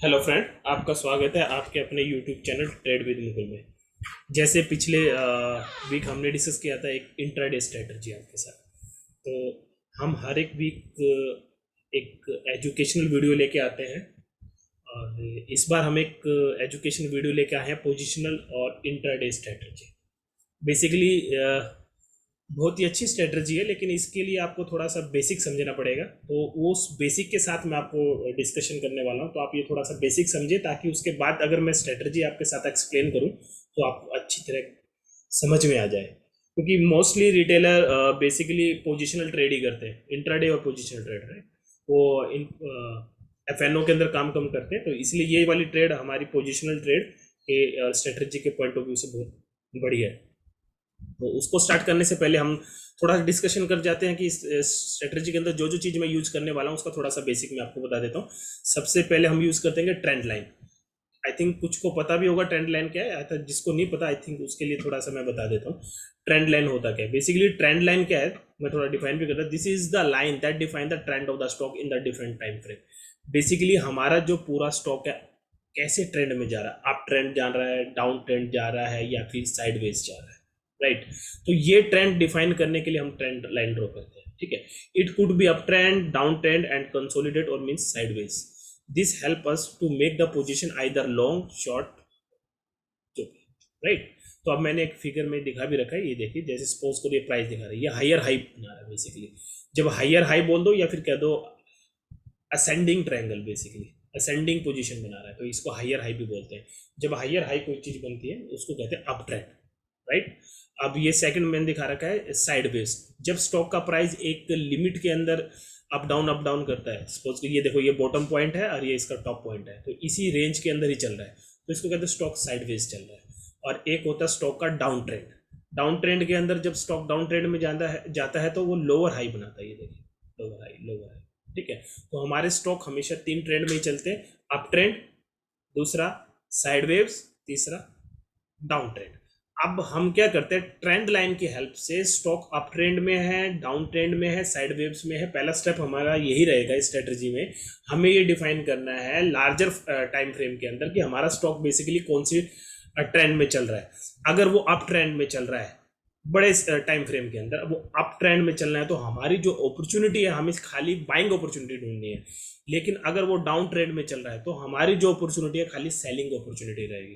Hello friend, आपका स्वागत है आपके अपने YouTube channel trade with Mukul में। जैसे पिछले वीक हमने डिस्कस किया था एक इंट्राडे स्ट्रेटजी आपके साथ। तो हम हर एक वीक एक एजुकेशनल वीडियो लेके आते हैं, और इस बार हम एक एजुकेशनल वीडियो लेके आए हैं पोजिशनल और इंट्राडे स्ट्रेटजी। बेसिकली बहुत ही अच्छी स्ट्रेटजी है, लेकिन इसके लिए आपको थोड़ा सा बेसिक समझना पड़ेगा। तो उस बेसिक के साथ मैं आपको डिस्कशन करने वाला हूँ, तो आप ये थोड़ा सा बेसिक समझे, ताकि उसके बाद अगर मैं स्ट्रेटजी आपके साथ एक्सप्लेन करूँ तो आपको अच्छी तरह समझ में आ जाए। क्योंकि mostly retailer basically positional trade ही करते हैं, इंट्राडे और पोजिशनल ट्रेड है वो इन एफ के अंदर काम कम करते हैं। तो इसलिए ये वाली ट्रेड हमारी पोजिशनल ट्रेड के स्ट्रेटजी के पॉइंट ऑफ व्यू से बहुत बढ़िया है। तो उसको स्टार्ट करने से पहले हम थोड़ा सा डिस्कशन कर जाते हैं कि इस स्ट्रेटजी के अंदर जो जो चीज़ मैं यूज़ करने वाला हूँ उसका थोड़ा सा बेसिक मैं आपको बता देता हूँ। सबसे पहले हम यूज़ करते हैं ट्रेंड लाइन। आई थिंक कुछ को पता भी होगा ट्रेंड लाइन क्या है, जिसको नहीं पता आई थिंक उसके लिए थोड़ा सा मैं बता देता हूँ ट्रेंड लाइन होता क्या है। बेसिकली ट्रेंड लाइन क्या है, मैं थोड़ा डिफाइन भी करता हूँ। This is the line that define the trend of the stock in the different time frame. Basically हमारा जो पूरा स्टॉक है कैसे ट्रेंड में जा रहा है, अप ट्रेंड जा रहा है, डाउन ट्रेंड जा रहा है, या फिर साइडवेज जा रहा है, राइट। तो ये ट्रेंड डिफाइन करने के लिए हम ट्रेंड लाइन ड्रॉ करते हैं, ठीक है। It could be up trend, down trend and consolidate और means sideways. This help us to make the position either long short, right. तो अब मैंने एक फिगर में दिखा भी रखा है, ये देखिए। जैसे सपोज करो ये प्राइस दिखा रहा है, ये हायर हाई बना रहा है बेसिकली। जब हायर हाई बोल दो या फिर कह दो ascending triangle, basically ascending position बना रहा है, तो इसको हायर हाई भी बोलते हैं। जब हायर हाई कोई चीज बनती है उसको कहते हैं अप ट्रेंड, राइट। अब ये सेकंड मैंने दिखा रखा है साइडवेज। जब स्टॉक का प्राइस एक लिमिट के अंदर अप डाउन करता है, सपोज ये देखो ये बॉटम पॉइंट है और ये इसका टॉप पॉइंट है, तो इसी रेंज के अंदर ही चल रहा है, तो इसको कहते हैं स्टॉक साइडवेज चल रहा है। और एक होता है स्टॉक का डाउन ट्रेंड। डाउन ट्रेंड के अंदर जब स्टॉक डाउन ट्रेंड में जाता है तो वो लोअर हाई बनाता है, ये देखिए, लोअर हाई, ठीक है। तो हमारे स्टॉक हमेशा तीन ट्रेंड में ही चलते हैं, अप ट्रेंड, दूसरा साइडवेव्स, तीसरा डाउन ट्रेंड। अब हम क्या करते हैं, ट्रेंड लाइन की हेल्प से स्टॉक अप ट्रेंड में है, डाउन ट्रेंड में है, साइड वेव्स में है। पहला स्टेप हमारा यही रहेगा इस स्ट्रेटजी में। हमें ये डिफाइन करना है लार्जर टाइम फ्रेम के अंदर कि हमारा स्टॉक बेसिकली कौन सी ट्रेंड में चल रहा है। अगर वो अप ट्रेंड में चल रहा है बड़े टाइम फ्रेम के अंदर, वो अप ट्रेंड में चलना है, तो हमारी जो अपॉर्चुनिटी है हमें खाली बाइंग अपॉर्चुनिटी ढूंढनी है। लेकिन अगर वो डाउन ट्रेंड में चल रहा है तो हमारी जो अपॉर्चुनिटी है खाली सेलिंग अपॉर्चुनिटी रहेगी,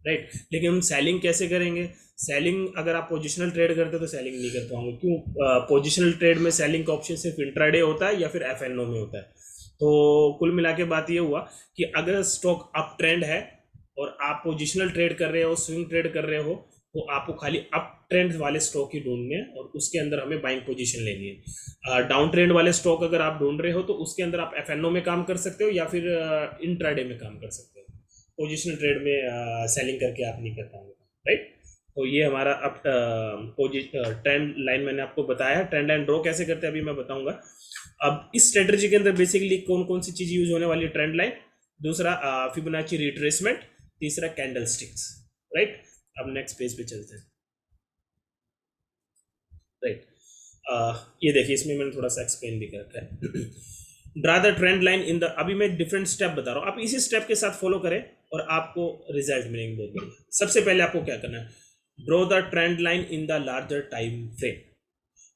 राइट। लेकिन हम सेलिंग कैसे करेंगे? सेलिंग अगर आप पोजिशनल ट्रेड करते हो तो सेलिंग नहीं कर पाओगे। क्यों? पोजिशनल ट्रेड में सेलिंग का ऑप्शन सिर्फ इंट्राडे होता है या फिर एफएनओ में होता है। तो कुल मिला के बात ये हुआ कि अगर स्टॉक अप ट्रेंड है और आप पोजिशनल ट्रेड कर रहे हो, स्विंग ट्रेड कर रहे हो, तो आपको खाली अप ट्रेंड वाले स्टॉक ही ढूंढने हैं और उसके अंदर हमें बाइंग पोजीशन लेनी है। डाउन ट्रेंड वाले स्टॉक अगर आप ढूंढ रहे हो तो उसके अंदर आप एफएनओ में काम कर सकते हो या फिर इंट्राडे में काम कर सकते हो। पोजिशनल ट्रेड में सेलिंग करके आप नहीं कर पाओगे, राइट। तो ये हमारा अब ट्रेंड लाइन मैंने आपको बताया। ट्रेंड लाइन ड्रॉ कैसे करते हैं अभी मैं बताऊंगा। अब इस स्ट्रेटजी के अंदर बेसिकली कौन कौन सी चीज यूज होने वाली है? ट्रेंड लाइन, दूसरा फिबोनाची रिट्रेसमेंट, तीसरा कैंडल स्टिक्स, राइट। अब नेक्स्ट पेज पे चलते हैं, राइट। ये देखिए, इसमें मैंने थोड़ा सा एक्सप्लेन भी कर रखा है। Draw the trend line in the, अभी मैं डिफरेंट स्टेप बता रहा हूँ, आप इसी स्टेप के साथ फॉलो करें और आपको रिजल्ट मिलेंगे बहुत बढ़िया। सबसे पहले आपको क्या करना है, draw the trend line in the larger time frame.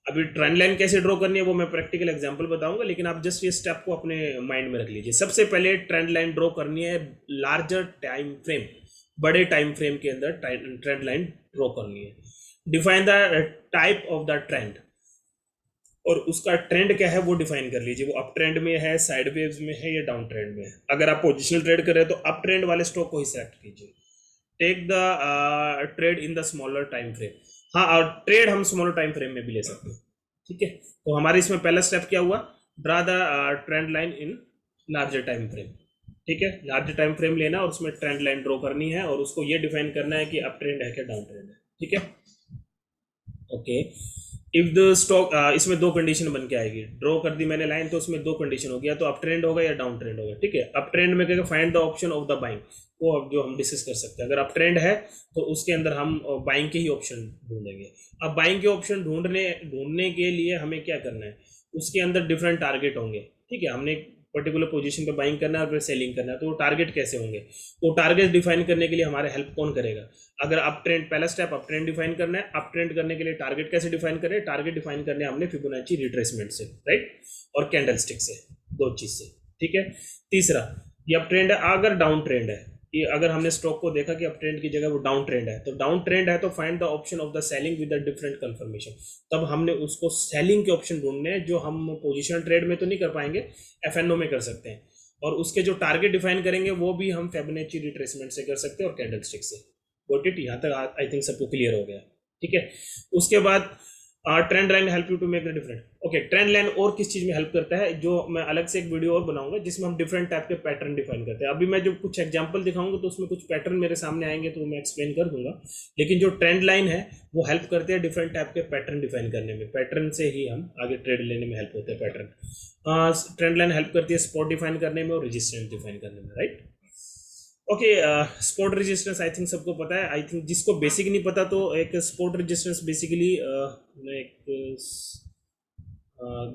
अभी ट्रेंड लाइन कैसे ड्रॉ करनी है वो मैं प्रैक्टिकल एग्जांपल बताऊंगा, लेकिन आप जस्ट ये स्टेप को अपने माइंड में रख लीजिए। सबसे पहले ट्रेंड लाइन ड्रॉ करनी है लार्जर टाइम फ्रेम, बड़े टाइम फ्रेम के अंदर ट्रेंड लाइन ड्रॉ करनी है। Define the type of the trend, और उसका ट्रेंड क्या है वो डिफाइन कर लीजिए। वो अप ट्रेंड में है, साइड वेव्स में है, या डाउन ट्रेंड में है। अगर आप पोजिशनल ट्रेड कर रहे हैं तो अप ट्रेंड वाले स्टॉक को ही सेलेक्ट कीजिए। Take the trade in the smaller time frame. हाँ, और ट्रेड हम स्मॉलर टाइम फ्रेम में भी ले सकते हैं, ठीक है। तो हमारे इसमें पहला स्टेप क्या हुआ, draw the trend line in larger time frame, ठीक है। लार्जर टाइम फ्रेम लेना और उसमें ट्रेंड लाइन ड्रॉ करनी है और उसको ये डिफाइन करना है कि अप ट्रेंड है क्या डाउन ट्रेंड है, ठीक है। ओके, इफ द स्टॉक, इसमें दो कंडीशन बन के आएगी। ड्रॉ कर दी मैंने लाइन तो उसमें दो कंडीशन हो गया, तो अप ट्रेंड होगा या डाउन ट्रेंड होगा, ठीक है। अप ट्रेंड में क्या, find the option of the buying, वो अब जो हम डिस्कस कर सकते हैं। अगर अप ट्रेंड है तो उसके अंदर हम बाइंग के ही ऑप्शन ढूंढेंगे। अब बाइंग के ऑप्शन ढूंढने के लिए हमें क्या करना है, उसके अंदर डिफरेंट टारगेट होंगे, ठीक है। हमने पर्टिकुलर पोजीशन पे बाइंग करना है और फिर सेलिंग करना है, तो वो टारगेट कैसे होंगे? वो टारगेट डिफाइन करने के लिए हमारे हेल्प कौन करेगा? अगर अप ट्रेंड, पहला स्टेप अप ट्रेंड डिफाइन करना है। अप ट्रेंड करने के लिए टारगेट कैसे डिफाइन करें? टारगेट डिफाइन करने हमने फिबोनाची रिट्रेसमेंट से, राइट, और कैंडलस्टिक से, दो चीज से, ठीक है। तीसरा, ये अप ट्रेंड है, अगर डाउन ट्रेंड है, ये अगर हमने स्टॉक को देखा कि अप ट्रेंड की जगह वो डाउन ट्रेंड है, तो डाउन ट्रेंड है तो find the option of the selling with the different confirmation. तब हमने उसको सेलिंग के ऑप्शन ढूंढने हैं, जो हम पोजिशनल ट्रेड में तो नहीं कर पाएंगे, एफएनओ में कर सकते हैं। और उसके जो टारगेट डिफाइन करेंगे वो भी हम फिबोनाची रिट्रेसमेंट से कर सकते हैं और कैंडलस्टिक से। Got it? यहाँ तक आई थिंक सबको क्लियर हो गया, ठीक है। उसके बाद trend line help you to make the different. Okay, trend line और किस चीज में हेल्प करता है, जो मैं अलग से एक वीडियो और बनाऊंगा जिसमें हम डिफरेंट टाइप के पैटर्न डिफाइन करते हैं। अभी मैं जो कुछ एग्जांपल दिखाऊंगा तो उसमें कुछ पैटर्न मेरे सामने आएंगे तो मैं एक्सप्लेन कर दूंगा, लेकिन जो ट्रेंड लाइन है वो हेल्प करते हैं डिफरेंट टाइप के पैटर्न डिफाइन करने में। पैटर्न से ही हम आगे ट्रेड लेने में हेल्प होते हैं। पैटर्न, ट्रेंड लाइन हेल्प करती है स्पॉट डिफाइन करने में और रेजिस्टेंस डिफाइन करने में, right. Okay, spot resistance I think सबको पता है। आई थिंक जिसको बेसिक नहीं पता तो एक स्पॉट रेजिस्टेंस बेसिकली मैं एक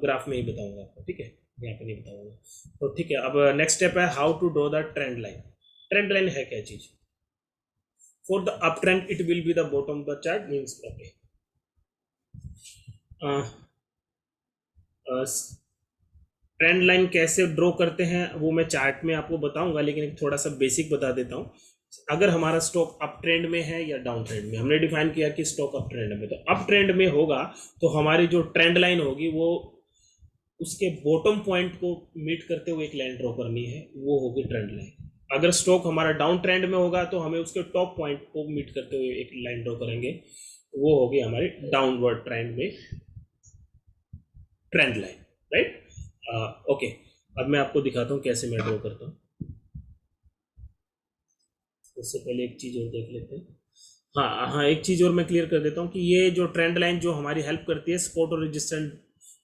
ग्राफ में ही बताऊंगा आपको, ठीक है, यहाँ पे नहीं बताऊंगा। तो ठीक है, अब नेक्स्ट स्टेप है how to draw the trend line. Trend line है क्या चीज? For the up trend it will be the bottom of the chart means, okay, trend line कैसे ड्रॉ करते हैं वो मैं चार्ट में आपको बताऊंगा, लेकिन एक थोड़ा सा बेसिक बता देता हूं। अगर हमारा स्टॉक अप ट्रेंड में है या डाउन ट्रेंड में, हमने डिफाइन किया कि स्टॉक अप ट्रेंड में, तो अप ट्रेंड में होगा तो हमारी जो ट्रेंड लाइन होगी वो उसके बॉटम पॉइंट को मीट करते हुए एक लाइन ड्रॉ करनी है, वो होगी ट्रेंड लाइन। अगर स्टॉक हमारा डाउन ट्रेंड में होगा तो हमें उसके टॉप पॉइंट को मीट करते हुए एक लाइन ड्रॉ करेंगे, वो होगी हमारी डाउनवर्ड ट्रेंड में ट्रेंड लाइन, राइट। ओके, अब मैं आपको दिखाता हूँ कैसे मैं ड्रॉ करता हूँ। उससे पहले एक चीज और देख लेते हैं। हाँ हाँ, एक चीज और मैं क्लियर कर देता हूँ कि ये जो ट्रेंड लाइन जो हमारी हेल्प करती है सपोर्ट और रेजिस्टेंस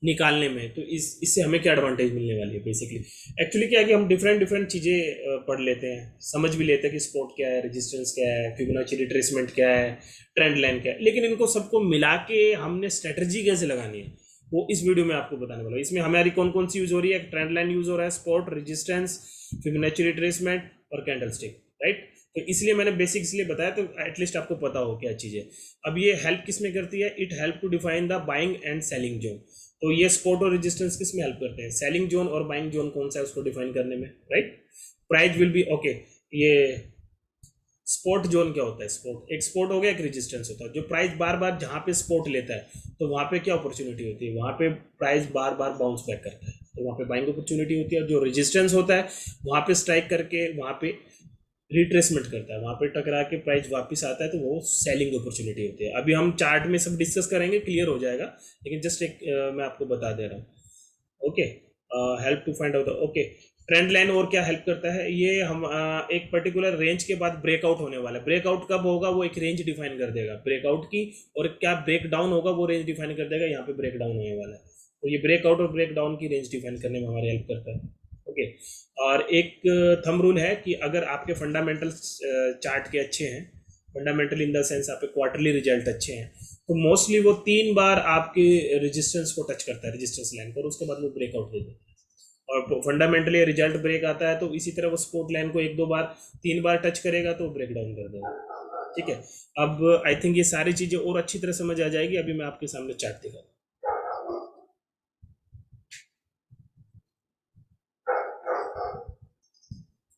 निकालने में, तो इससे हमें क्या एडवांटेज मिलने वाली है बेसिकली। एक्चुअली क्या है कि हम डिफरेंट डिफरेंट चीज़ें पढ़ लेते हैं, समझ भी लेते हैं कि सपोर्ट क्या है, रेजिस्टेंस क्या है, फिबोनाची रिट्रेसमेंट क्या है, ट्रेंड लाइन क्या है, लेकिन इनको सबको मिला के हमने स्ट्रेटजी कैसे लगानी है वो इस वीडियो में आपको बताने वाला हूँ। इसमें हमारी कौन कौन सी यूज हो रही है? ट्रेंड लाइन यूज हो रहा है, सपोर्ट, रेजिस्टेंस, फिबोनाची रिट्रेसमेंट और कैंडलस्टिक, राइट। तो इसलिए मैंने बेसिक इसलिए बताया तो एटलीस्ट आपको पता हो क्या चीज़ है। अब ये हेल्प किस में करती है? It help to define the buying and selling zone. तो ये सपोर्ट और रेजिस्टेंस किस में हेल्प करते हैं? सेलिंग जोन और बाइंग जोन कौन सा है उसको डिफाइन करने में, right. Price will be, okay, ये स्पोर्ट जोन क्या होता है? स्पोर्ट एक स्पोर्ट हो गया, एक रेजिस्टेंस होता है। जो प्राइस बार बार जहाँ पे स्पोर्ट लेता है तो वहाँ पे क्या अपॉर्चुनिटी होती है? वहाँ पे प्राइस बार बार बाउंस बैक करता है, तो वहाँ पे बाइंग अपॉर्चुनिटी होती है। और जो रेजिस्टेंस होता है वहाँ पे स्ट्राइक करके वहाँ पे रिट्रेसमेंट करता है, वहाँ पे टकरा के प्राइस वापस आता है, तो वो सेलिंग अपॉर्चुनिटी होती है। अभी हम चार्ट में सब डिस्कस करेंगे, क्लियर हो जाएगा, लेकिन जस्ट एक मैं आपको बता दे रहा हूँ। Okay, help to find out, okay. Trend line और क्या हेल्प करता है? ये हम एक पर्टिकुलर रेंज के बाद ब्रेकआउट होने वाला है। ब्रेकआउट कब होगा? वो एक रेंज डिफाइन कर देगा ब्रेकआउट की, और क्या ब्रेक डाउन होगा वो रेंज डिफाइन कर देगा। यहाँ पे ब्रेक डाउन होने वाला है, तो ये ब्रेकआउट और ब्रेक डाउन की रेंज डिफाइन करने में हमारी हेल्प करता है। ओके, और एक थंब रूल है कि अगर आपके फंडामेंटल चार्ट के अच्छे हैं, फंडामेंटल इन द सेंस आपके क्वार्टरली रिजल्ट अच्छे हैं, तो मोस्टली वो 3 बार आपके रेजिस्टेंस को टच करता है, रेजिस्टेंस लाइन को, और उसके बाद वो ब्रेकआउट दे देता है। और फंडामेंटली रिजल्ट ब्रेक आता है तो इसी तरह वो सपोर्ट लाइन को 1-2 बार 3 बार टच करेगा तो ब्रेक डाउन कर देगा, ठीक है। अब आई थिंक ये सारी चीज़ें और अच्छी तरह समझ आ जाएगी। अभी मैं आपके सामने चार्ट दिखा,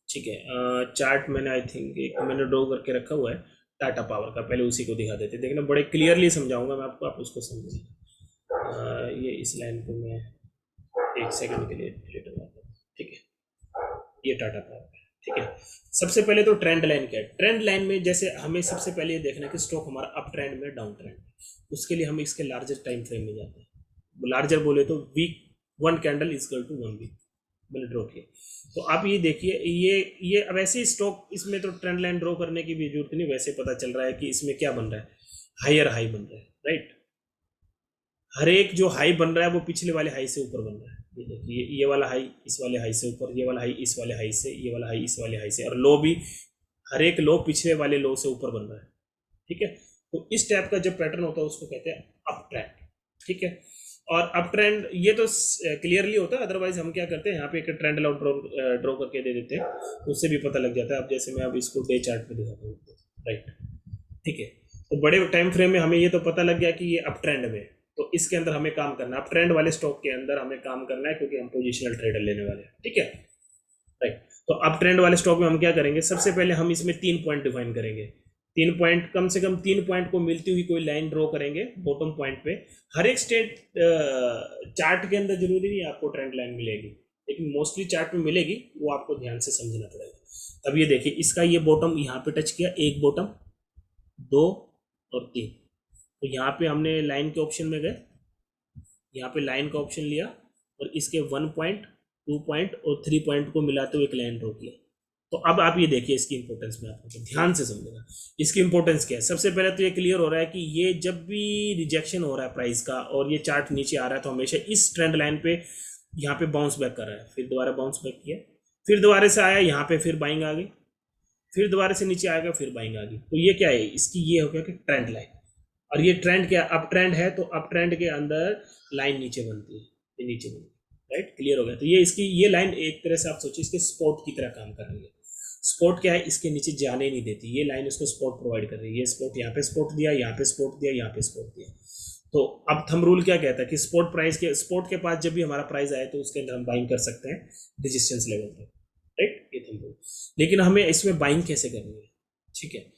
ठीक है। चार्ट मैंने आई थिंक एक मैंने ड्रॉ करके रखा हुआ है टाटा पावर का, पहले उसी को दिखा देते, देखना बड़े क्लियरली समझाऊंगा मैं आपको, आप उसको समझिए। ये इस लाइन को मैं 1 सेकंड के लिए डिलीट करता हूँ, ठीक है। ये टाटा पावर है, ठीक है। सबसे पहले तो ट्रेंड लाइन क्या है? ट्रेंड लाइन में जैसे हमें सबसे पहले ये देखना है कि स्टॉक हमारा अप ट्रेंड में डाउन ट्रेंड, उसके लिए हम इसके लार्जर टाइम फ्रेम में जाते हैं। लार्जर बोले तो week 1 candle equal to 1 week मैंने ड्रॉ किया। तो आप ये देखिए, ये अब ऐसे ही स्टॉक, इसमें तो ट्रेंड लाइन ड्रॉ करने की भी जरूरत नहीं, वैसे पता चल रहा है कि इसमें क्या बन रहा है, हायर हाई बन रहा है, राइट। हर एक जो हाई बन रहा है वो पिछले वाले हाई से ऊपर बन रहा है। ये देखिए, ये वाला हाई इस वाले हाई से ऊपर, ये वाला हाई इस वाले हाई से, ये वाला हाई इस वाले हाई से, और लो भी हर एक लो पिछले वाले लो से ऊपर बन रहा है, ठीक है। तो इस टाइप का जब पैटर्न होता है उसको कहते हैं अप ट्रेंड, ठीक है। और अप ट्रेंड ये तो क्लियरली होता है, अदरवाइज हम क्या करते हैं यहाँ पे एक ट्रेंड लाइन ड्रॉ करके दे देते हैं, उससे भी पता लग जाता है। अब जैसे मैं अब इसको डे चार्ट पे दिखाता हूँ, राइट, ठीक है। तो बड़े टाइम फ्रेम में हमें ये तो पता लग गया कि ये अप ट्रेंड में, तो इसके अंदर हमें काम करना है, अप ट्रेंड वाले स्टॉक के अंदर हमें काम करना है, क्योंकि हम पोजिशनल ट्रेडर लेने वाले हैं, ठीक है, राइट। तो अप ट्रेंड वाले स्टॉक में हम क्या करेंगे, सबसे पहले हम इसमें 3 पॉइंट डिफाइन करेंगे। 3 पॉइंट, कम से कम 3 पॉइंट को मिलती हुई कोई लाइन ड्रॉ करेंगे बॉटम पॉइंट पे। हर एक स्टेट चार्ट के अंदर जरूरी नहीं आपको ट्रेंड लाइन मिलेगी, लेकिन मोस्टली चार्ट में मिलेगी, वो आपको ध्यान से समझना पड़ेगा। अब ये देखिए, इसका ये बॉटम यहाँ पे टच किया, एक बॉटम, 2 और 3। तो यहाँ पे हमने लाइन के ऑप्शन में गए, यहाँ पे लाइन का ऑप्शन लिया और इसके 1 पॉइंट, 2 पॉइंट और 3 पॉइंट को मिलाते हुए एक लाइन ड्रॉ किया। तो अब आप ये देखिए इसकी इंपॉर्टेंस में आपको ध्यान से समझेगा इसकी इंपॉर्टेंस क्या है। सबसे पहले तो ये क्लियर हो रहा है कि ये जब भी रिजेक्शन हो रहा है प्राइस का और ये चार्ट नीचे आ रहा है, तो हमेशा इस ट्रेंड लाइन पे यहाँ पे बाउंस बैक कर रहा है। फिर दोबारा बाउंस बैक किया, फिर दोबारा से आया यहाँ पे, फिर बाइंग आ गई, फिर दोबारा से नीचे आएगा, फिर बाइंग आ गई। तो ये क्या है, इसकी ये हो गया कि ट्रेंड लाइन। और ये ट्रेंड क्या, अप ट्रेंड है, तो अप ट्रेंड के अंदर लाइन नीचे बनती है, ये नीचे बनती है, राइट, क्लियर हो गया। तो ये इसकी ये लाइन एक तरह से आप सोचिए इसके स्पॉट की तरह काम कर रही है। स्पॉट क्या है, इसके नीचे जाने नहीं देती, ये लाइन उसको स्पॉट प्रोवाइड कर रही है। ये स्पॉट यहाँ पे स्पॉट दिया, यहाँ पे स्पॉट दिया, यहाँ पे स्पॉट दिया। तो अब थंब रूल क्या कहता है कि स्पॉट प्राइस के, स्पॉट के पास जब भी हमारा प्राइस आए तो उसके अंदर हम बाइंग कर सकते हैं रेजिस्टेंस लेवल पे, राइट, ये थंब रूल। लेकिन हमें इसमें बाइंग कैसे करनी है, ठीक है,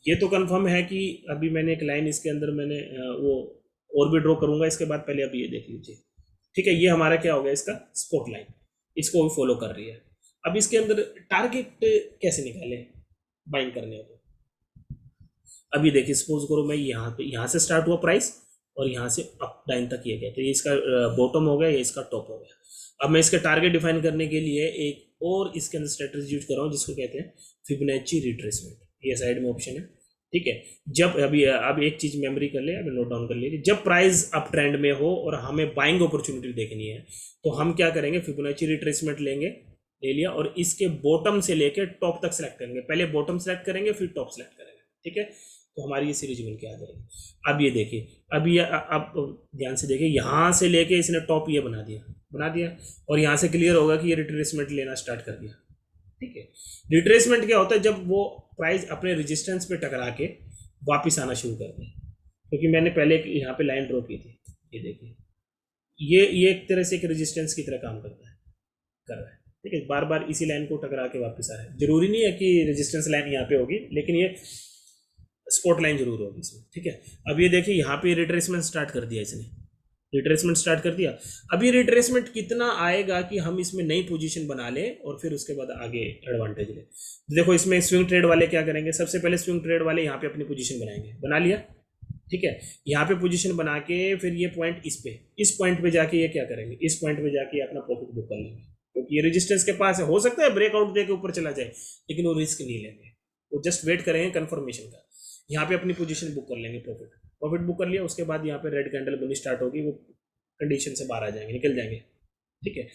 ये तो कंफर्म है कि अभी मैंने एक लाइन इसके अंदर मैंने वो और भी ड्रॉ करूंगा इसके बाद, पहले अभी ये देख लीजिए, ठीक है। ये हमारा क्या हो गया, इसका स्पॉट लाइन, इसको भी फॉलो कर रही है। अब इसके अंदर टारगेट कैसे निकाले बाइंग करने को, अभी देखिए सपोज करो मैं यहाँ पे, यहाँ से स्टार्ट हुआ प्राइस और यहाँ से अप लाइन तक ये गया, तो ये इसका बॉटम हो गया, ये इसका टॉप हो गया। अब मैं इसके टारगेट डिफाइन करने के लिए एक और इसके अंदर स्ट्रेटजी यूज कर रहा हूँ जिसको कहते हैं फिबोनाची रिट्रेसमेंट। ये साइड में ऑप्शन है, ठीक है। जब अभी अब एक चीज मेमोरी कर ले, अभी नोट डाउन कर लीजिए, जब प्राइस अप ट्रेंड में हो और हमें बाइंग अपॉर्चुनिटी देखनी है, तो हम क्या करेंगे, फिबोनाची रिट्रेसमेंट लेंगे, ले लिया, और इसके बॉटम से लेकर टॉप तक सेलेक्ट करेंगे। पहले बॉटम सेलेक्ट करेंगे, फिर टॉप सेलेक्ट करेंगे, ठीक है। तो हमारी ये सीरीज बन के आ जाएगी। अब ये देखिए, अब ये अब ध्यान से देखिए, यहाँ से लेके इसने टॉप ये बना दिया, और यहाँ से क्लियर होगा कि ये रिट्रेसमेंट लेना स्टार्ट कर दिया, ठीक है। रिट्रेसमेंट क्या होता है, जब वो प्राइस अपने रेजिस्टेंस पे टकरा के वापस आना शुरू कर दे, क्योंकि मैंने पहले यहाँ पे लाइन ड्रॉ की थी, ये देखिए, ये एक तरह से एक रेजिस्टेंस की तरह काम करता है, कर रहा है, ठीक है। बार बार इसी लाइन को टकरा के वापस आ रहा है। जरूरी नहीं है कि रेजिस्टेंस लाइन यहाँ पे होगी, लेकिन ये स्पॉट लाइन जरूर होगी इसमें, ठीक है। अब ये देखिए, यहाँ पे रिट्रेसमेंट स्टार्ट कर दिया इसने, रिट्रेसमेंट स्टार्ट कर दिया। अब ये रिट्रेसमेंट कितना आएगा कि हम इसमें नई पोजीशन बना लें और फिर उसके बाद आगे एडवांटेज ले। देखो इसमें स्विंग ट्रेड वाले क्या करेंगे, सबसे पहले स्विंग ट्रेड वाले यहाँ पे अपनी पोजीशन बनाएंगे, बना लिया, ठीक है। यहाँ पे पोजीशन बना के फिर ये पॉइंट इस पॉइंट पे जाके ये क्या करेंगे, इस पॉइंट पे जाके अपना प्रॉफिट बुक कर लेंगे, क्योंकि ये रेजिस्टेंस के पास है। हो सकता है ब्रेकआउट दे के ऊपर चला जाए, लेकिन वो रिस्क नहीं लेंगे, वो जस्ट वेट करेंगे कंफर्मेशन का। यहाँ पे अपनी पोजीशन बुक कर लेंगे, प्रॉफिट बुक कर लिया, उसके बाद यहाँ पे रेड कैंडल बननी स्टार्ट होगी, वो कंडीशन से बाहर आ जाएंगे, निकल जाएंगे, ठीक है।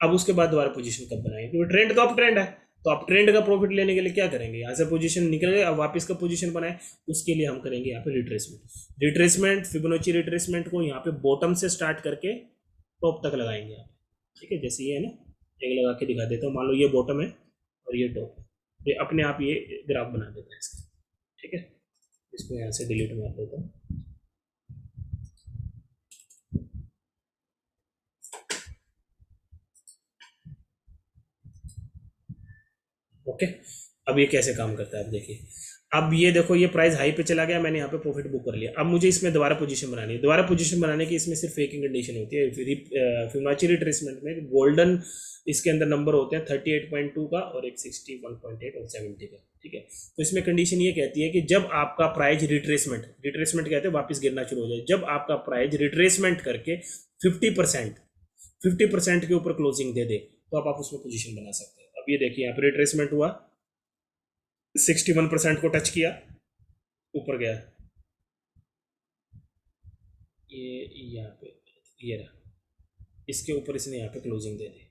अब उसके बाद दोबारा पोजीशन कब बनाएंगे, क्योंकि ट्रेंड तो अप ट्रेंड है, तो अप ट्रेंड का प्रॉफिट लेने के लिए क्या करेंगे, यहाँ से पोजीशन निकल गए, अब वापस का पोजीशन बनाए, उसके लिए हम करेंगे यहाँ पे रिट्रेसमेंट फिबोनाची रिट्रेसमेंट को यहाँ पे बॉटम से स्टार्ट करके टॉप तक लगाएंगे आप, ठीक है। जैसे ये है ना, एक लगा के दिखा देता हूँ, मान लो ये बॉटम है और ये टॉप है, ये अपने आप ये ग्राफ बना देता है इसका, ठीक है। इसको यहाँ से डिलीट मार देता हूँ, ओके। अब ये कैसे काम करता है, अब देखिए, अब ये देखो, ये प्राइस हाई पे चला गया, मैंने यहाँ पे प्रॉफिट बुक कर लिया। अब मुझे इसमें दोबारा पोजीशन बनानी है, दोबारा पोजीशन बनाने की इसमें सिर्फ एक ही कंडीशन होती है, फिबोनाची रिट्रेसमेंट में गोल्डन इसके अंदर नंबर होते हैं 38.2 का और एक 61.8 और 70 का, ठीक है। तो इसमें कंडीशन ये कहती है कि जब आपका प्राइस रिट्रेसमेंट कहते हैं वापस गिरना शुरू हो जाए, जब आपका प्राइस रिट्रेसमेंट करके 50% के ऊपर क्लोजिंग दे दे, तो आप उसमें पोजीशन बना सकते हैं। अब ये देखिए, यहाँ पर रिट्रेसमेंट हुआ, 61% को टच किया, ऊपर गया, ये यहाँ पे ये रहा, इसके ऊपर इसने यहाँ पे क्लोजिंग दे दी,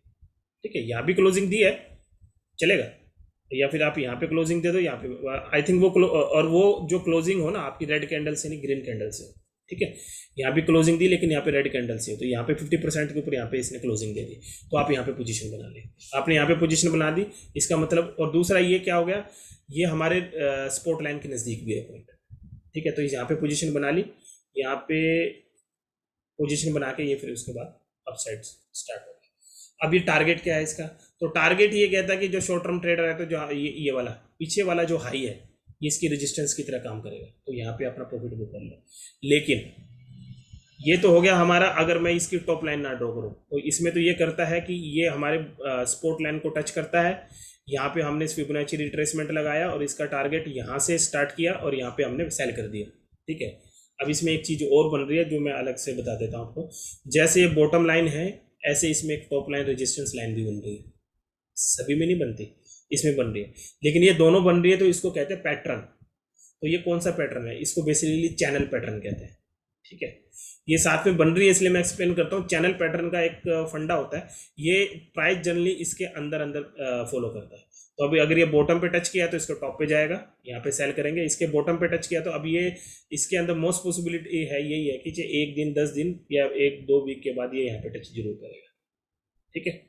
ठीक है। यहाँ भी क्लोजिंग दी है, चलेगा, या फिर आप यहाँ पे क्लोजिंग दे दो, यहाँ पे आई थिंक वो और वो जो क्लोजिंग हो ना आपकी रेड कैंडल से नहीं, ग्रीन कैंडल से, ठीक है, यहाँ भी क्लोजिंग दी लेकिन यहाँ पे रेड कैंडल से, तो यहाँ पे 50% के ऊपर यहाँ पे इसने क्लोजिंग दे दी, तो आप यहाँ पे पोजीशन बना लें। आपने यहाँ पे पोजीशन बना दी, इसका मतलब। और दूसरा ये क्या हो गया, ये हमारे स्पॉट लाइन के नज़दीक भी है पॉइंट, ठीक है। तो यहाँ पे पोजीशन बना ली, यहाँ पे पोजीशन बना के ये फिर उसके बाद अप साइड स्टार्ट हो गया। अब ये टारगेट क्या है इसका, तो टारगेट ये कहता है कि जो शॉर्ट टर्म ट्रेडर है, तो जो ये वाला पीछे वाला जो हाई है, ये इसकी रेजिस्टेंस की तरह काम करेगा, तो यहाँ पे अपना प्रॉफिट बुक कर लो। लेकिन ये तो हो गया हमारा, अगर मैं इसकी टॉप लाइन ना ड्रॉ करूँ, तो इसमें तो ये करता है कि ये हमारे स्पोर्ट लाइन को टच करता है। यहाँ पे हमने फिबोनाची रिट्रेसमेंट लगाया और इसका टारगेट यहाँ से स्टार्ट किया और यहाँ पे हमने सेल कर दिया, ठीक है। अब इसमें एक चीज़ और बन रही है जो मैं अलग से बता देता हूँ आपको। जैसे ये बॉटम लाइन है, ऐसे इसमें एक टॉप लाइन रेजिस्टेंस लाइन भी बन रही है। सभी में नहीं बनती, इसमें बन रही है, लेकिन ये दोनों बन रही है, तो इसको कहते हैं पैटर्न। तो ये कौन सा पैटर्न है, इसको बेसिकली चैनल पैटर्न कहते हैं, ठीक है। ये साथ में बन रही है, इसलिए मैं एक्सप्लेन करता हूँ। चैनल पैटर्न का एक फंडा होता है, ये प्राइस जनरली इसके अंदर अंदर फॉलो करता है। तो अभी अगर ये बॉटम पे टच किया तो इसको टॉप पे जाएगा, यहाँ पे सेल करेंगे। इसके बॉटम पे टच किया तो अब ये इसके अंदर मोस्ट पॉसिबिलिटी है यही है कि 1 दिन 10 दिन या 1-2 वीक के बाद ये यहाँ पे टच जरूर करेगा, ठीक है।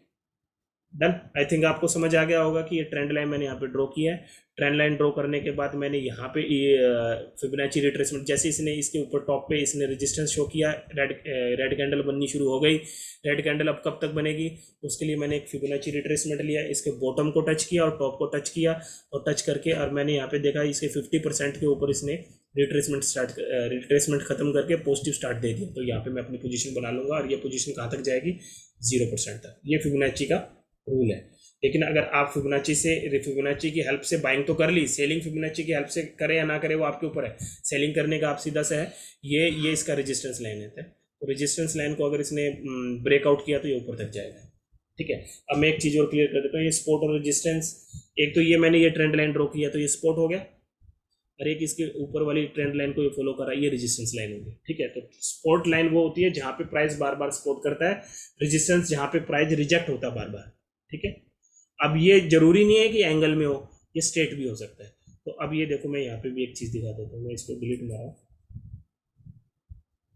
डन। आई थिंक आपको समझ आ गया होगा कि ये ट्रेंड लाइन मैंने यहाँ पे ड्रॉ किया है। ट्रेंड लाइन ड्रॉ करने के बाद मैंने यहाँ पे ये फिबोनाची रिट्रेसमेंट, जैसे इसने इसके ऊपर टॉप पे इसने रेजिस्टेंस शो किया, रेड कैंडल बननी शुरू हो गई। रेड कैंडल अब कब तक बनेगी, उसके लिए मैंने एक फिबोनाची रिट्रेसमेंट लिया, इसके बॉटम को टच किया और टॉप को टच किया, और टच करके और मैंने यहाँ पे देखा इसके 50% के ऊपर इसने रिट्रेसमेंट खत्म करके पॉजिटिव स्टार्ट दे दिया। तो यहाँ पे मैं अपनी पोजीशन बना लूंगा, और ये पोजीशन कहाँ तक जाएगी, 0% तक। ये फिबोनाची का रूल है। लेकिन अगर आप फिबोनाची की हेल्प से बाइंग तो कर ली, सेलिंग फिबोनाची की हेल्प से करे या ना करे वो आपके ऊपर है। सेलिंग करने का आप सीधा सा है, ये इसका रेजिस्टेंस लाइन है, तो रेजिस्टेंस लाइन को अगर इसने ब्रेकआउट किया तो ये ऊपर तक जाएगा, ठीक है। अब मैं एक चीज़ और क्लियर कर देता हूँ, ये स्पॉट और रेजिस्टेंस, एक तो ये मैंने ये ट्रेंड लाइन ड्रॉ किया तो ये स्पॉट हो गया, और एक इसके ऊपर वाली ट्रेंड लाइन को ये फॉलो करा, ये रेजिस्टेंस लाइन होगी, ठीक है। तो स्पॉट लाइन वो होती है जहाँ पे प्राइस बार बार सपोर्ट करता है, रेजिस्टेंस जहाँ पे प्राइस रिजेक्ट होता है बार बार, ठीक है। अब ये जरूरी नहीं है कि एंगल में हो, ये स्ट्रेट भी हो सकता है। तो अब ये देखो, मैं यहाँ पे भी एक चीज़ दिखा देता हूँ, मैं इसको डिलीट मारा।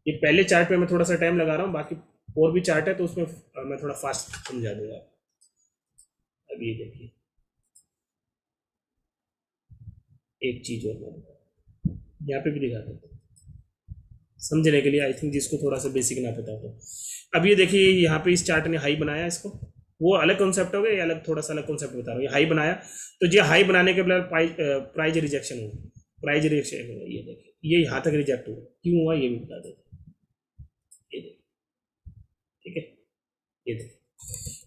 ये पहले चार्ट पे मैं थोड़ा सा टाइम लगा रहा हूँ, बाकी और भी चार्ट है तो उसमें मैं थोड़ा फास्ट समझा दूंगा। अब ये देखिए, एक चीज़ और मैं यहाँ पे भी दिखा देता हूँ समझने के लिए, आई थिंक जिसको थोड़ा सा बेसिक ना पता हो। अब ये देखिए, यहाँ पे इस चार्ट ने हाई बनाया, इसको वो अलग कॉन्सेप्ट हो गया, ये अलग थोड़ा सा अलग कॉन्सेप्ट बता रहा हूँ। ये हाई बनाया, तो ये हाई बनाने के बाद प्राइज रिजेक्शन हुआ, प्राइज रिजेक्शन हुआ, ये देखिए ये यहाँ तक रिजेक्ट हुआ, क्यों हुआ ये भी बता देते हैं। ये देखिए, ठीक है,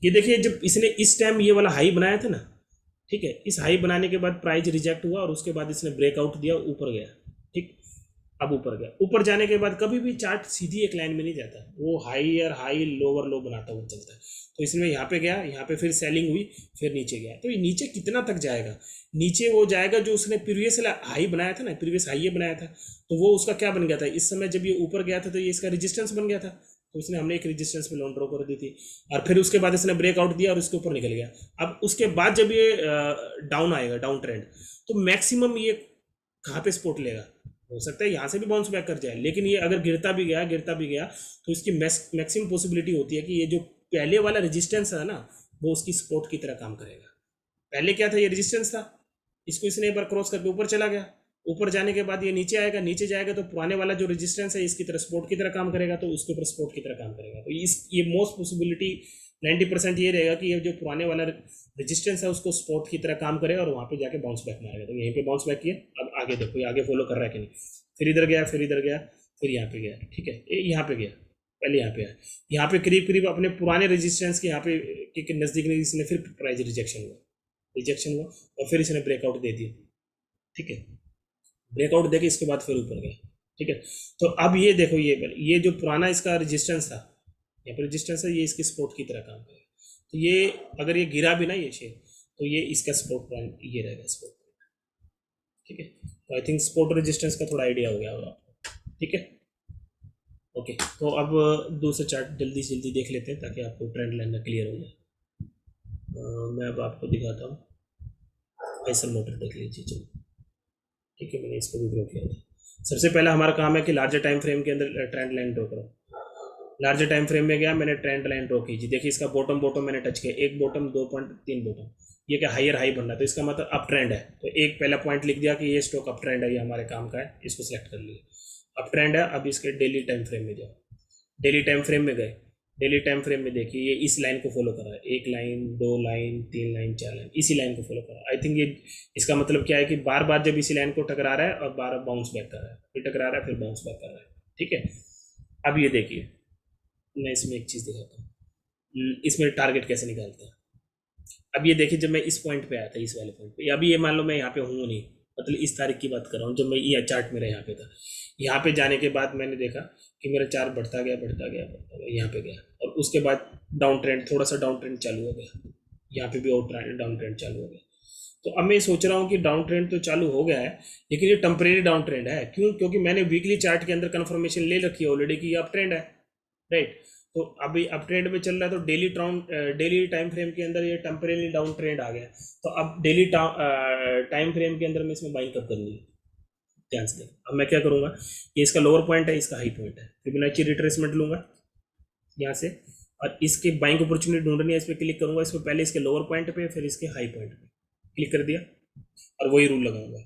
ये देखिए जब इसने इस टाइम ये वाला हाई बनाया था ना, ठीक है, इस हाई बनाने के बाद प्राइस रिजेक्ट हुआ और उसके बाद इसने ब्रेकआउट दिया, ऊपर गया, ठीक। अब ऊपर गया, ऊपर जाने के बाद कभी भी चार्ट सीधी एक लाइन में नहीं जाता, वो हाईयर हाई लोअर लो बनाता हुआ चलता है। तो इसमें यहाँ पे गया, यहाँ पे फिर सेलिंग हुई, फिर नीचे गया, तो ये नीचे कितना तक जाएगा, नीचे वो जाएगा जो उसने प्रीवियस हाई बनाया था ना, प्रीवियस हाई बनाया था, तो वो उसका क्या बन गया था, इस समय जब ये ऊपर गया था तो ये इसका रेजिस्टेंस बन गया था, तो इसने हमने एक रेजिस्टेंस पे लॉन्ग ड्रॉ कर दी थी, और फिर उसके बाद इसने ब्रेकआउट दिया और उसके ऊपर निकल गया। अब उसके बाद जब ये डाउन आएगा, डाउन ट्रेंड, तो मैक्सिमम ये कहाँ पे सपोर्ट लेगा, हो सकता है यहाँ से भी बाउंस बैक कर जाए, लेकिन ये अगर गिरता भी गया तो इसकी मैक्सिमम पॉसिबिलिटी होती है कि ये जो पहले वाला रेजिस्टेंस है ना, वो उसकी सपोर्ट की तरह काम करेगा। पहले क्या था, ये रेजिस्टेंस था, इसको इसने एक बार क्रॉस करके ऊपर चला गया, ऊपर जाने के बाद ये नीचे आएगा, नीचे जाएगा तो पुराने वाला जो रेजिस्टेंस है इसकी तरह सपोर्ट की तरह काम करेगा, तो उसके ऊपर सपोर्ट की तरह काम करेगा। तो ये मोस्ट पॉसिबिलिटी 90% ये रहेगा कि ये जो पुराने वाला रेजिस्टेंस है उसको सपोर्ट की तरह काम करेगा और वहाँ पे जाके बाउंस बैक मारेगा। तो यहीं पे बाउंस बैक किया, अब आगे देखो ये आगे फॉलो कर रहा है कि नहीं, फिर इधर गया, फिर इधर गया, फिर यहाँ पे गया, ठीक है, यहाँ पे गया, पहले यहाँ पे आया, यहाँ पे करीब करीब अपने पुराने रेजिस्टेंस के यहाँ पे के नज़दीक में इसने फिर प्राइस रिजेक्शन हुआ और फिर इसने ब्रेकआउट दे दिया, ठीक है, ब्रेकआउट देके इसके बाद फिर ऊपर गया, ठीक है। तो अब ये देखो, ये जो पुराना इसका रेजिस्टेंस था, यहाँ पर रेजिस्टेंस है, ये इसके सपोर्ट की तरह काम करेगा। तो ये अगर ये गिरा भी ना ये शेयर, तो ये इसका सपोर्ट पॉइंट ये रहेगा, सपोर्ट पॉइंट, ठीक है। तो आई थिंक सपोर्ट रेजिस्टेंस का थोड़ा आइडिया हो गया होगा आपको, ठीक है, ओके। तो अब दूसरा चार्ट जल्दी से जल्दी देख लेते हैं ताकि आपको ट्रेंड लाइन में क्लियर हो जाए। मैं अब आपको दिखाता हूँ, आइसर मोटर देख लीजिए, चलो, ठीक है, मैंने इसको भी ड्रॉ किया था। सबसे पहला हमारा काम है कि लार्जर टाइम फ्रेम के अंदर ट्रेंड लाइन ड्रॉ करो। लार्जर टाइम फ्रेम में गया, मैंने ट्रेंड लाइन ड्रॉ की जी, देखिए इसका बॉटम बॉटम मैंने टच किया, एक बॉटम, दो पॉइंट, तीन बॉटम, ये क्या हायर हाई बन रहा है, तो इसका मतलब अप ट्रेंड है। तो एक पहला पॉइंट लिख दिया कि ये स्टॉक अप ट्रेंड है, ये हमारे काम का है, इसको सेलेक्ट कर लिया, अप ट्रेंड है। अब इसके डेली टाइम फ्रेम में जाओ, डेली टाइम फ्रेम में गए, डेली टाइम फ्रेम में देखिए ये इस लाइन को फॉलो कर रहा है, एक लाइन, दो लाइन, तीन लाइन, चार लाइन, इसी लाइन को फॉलो कर रहा है। आई थिंक ये इसका मतलब क्या है कि बार बार जब इसी लाइन को टकरा रहा है और बार बाउंस बैक कर रहा है, फिर टकरा रहा है, फिर बाउंस बैक कर रहा है, ठीक है। अब ये देखिए, मैं इसमें एक चीज़ दिखाता हूँ, इसमें टारगेट कैसे निकालते हैं। अब ये देखिए, जब मैं इस पॉइंट पे आया था, इस वाले पॉइंट पे, अभी ये मान लो मैं यहाँ पे हूँ नहीं, मतलब इस तारीख की बात कर रहा हूँ जब मैं ये चार्ट मेरा यहाँ पे था। यहाँ पे जाने के बाद मैंने देखा कि मेरा चार्ट बढ़ता गया, बढ़ता गया, बढ़ता गया, यहाँ पे गया, और उसके बाद डाउन ट्रेंड, थोड़ा सा डाउन ट्रेंड चालू हो गया, यहाँ पे भी और डाउन ट्रेंड चालू हो गया। तो अब मैं सोच रहा हूँ कि डाउन ट्रेंड तो चालू हो गया है, लेकिन ये टेम्परेरी डाउन ट्रेंड है। क्यों? क्योंकि मैंने वीकली चार्ट के अंदर कंफर्मेशन ले रखी है ऑलरेडी कि ये अप ट्रेंड है, राइट। तो अभी अप ट्रेंड में चल रहा है, तो डेली टाइम फ्रेम के अंदर ये टेम्परेरी डाउन ट्रेंड आ गया। तो अब डेली टाइम फ्रेम के अंदर मैं इसमें बाइंग कब करनी है, ध्यान से देखो। अब मैं क्या करूँगा, ये इसका लोअर पॉइंट है, इसका हाई पॉइंट है, फिबोनाची रिट्रेसमेंट लूंगा यहाँ से, और इसके बाइंग अपॉर्चुनिटी ढूंढनी है, इस पर क्लिक करूंगा, इसमें पहले इसके लोअर पॉइंट पे, फिर इसके हाई पॉइंट पे क्लिक कर दिया, और वही रूल लगाऊंगा।